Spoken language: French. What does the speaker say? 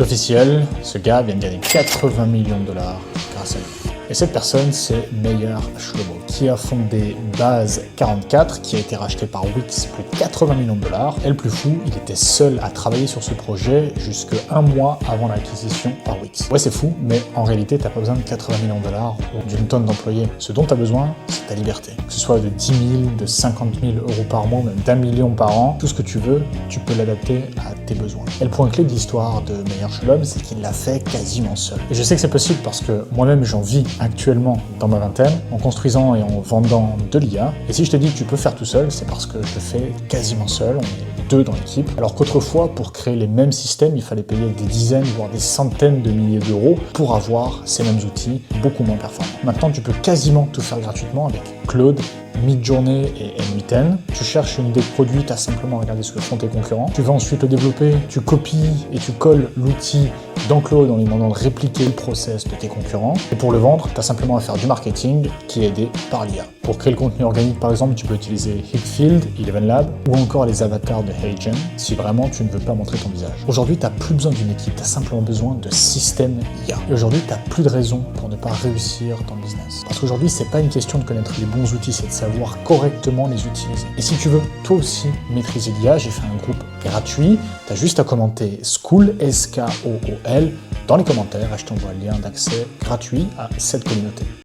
C'est officiel, ce gars vient de gagner 80 millions de dollars grâce à lui. Et cette personne, c'est Meyer Shlomo, qui a fondé Base44, qui a été racheté par Wix pour 80 millions de dollars. Et le plus fou, il était seul à travailler sur ce projet jusque 1 mois avant l'acquisition par Wix. Ouais, c'est fou, mais en réalité, t'as pas besoin de 80 millions de dollars ou d'une tonne d'employés. Ce dont t'as besoin, c'est ta liberté. Que ce soit de 10 000, de 50 000 euros par mois, même d'1 million par an, tout ce que tu veux, tu peux l'adapter à tes besoins. Et le point clé de l'histoire de Meyer Shlomo, c'est qu'il l'a fait quasiment seul. Et je sais que c'est possible parce que moi-même, j'en vis actuellement dans ma vingtaine, en construisant et en vendant de l'IA. Et si je t'ai dit que tu peux faire tout seul, c'est parce que je le fais quasiment seul, on est 2 dans l'équipe. Alors qu'autrefois, pour créer les mêmes systèmes, il fallait payer des dizaines, voire des centaines de milliers d'euros pour avoir ces mêmes outils beaucoup moins performants. Maintenant, tu peux quasiment tout faire gratuitement avec Claude, Midjourney et N8N. Tu cherches une idée de produit, tu as simplement à regarder ce que font tes concurrents. Tu vas ensuite le développer, tu copies et tu colles l'outil dans Claude en lui demandant de répliquer le process de tes concurrents. Et pour le vendre, tu as simplement à faire du marketing qui est aidé par l'IA. Pour créer le contenu organique, par exemple, tu peux utiliser Higfield, Eleven Lab ou encore les avatars de HeyGen si vraiment tu ne veux pas montrer ton visage. Aujourd'hui, tu n'as plus besoin d'une équipe, tu as simplement besoin de systèmes IA. Et aujourd'hui, tu n'as plus de raison pour ne pas réussir ton business. Parce qu'aujourd'hui, c'est pas une question de connaître les bons outils, c'est de savoir correctement les utiliser. Et si tu veux toi aussi maîtriser l'IA, j'ai fait un groupe gratuit. Tu as juste à commenter Skool, S-K-O-O-L, dans les commentaires et je t'envoie le lien d'accès gratuit à cette communauté.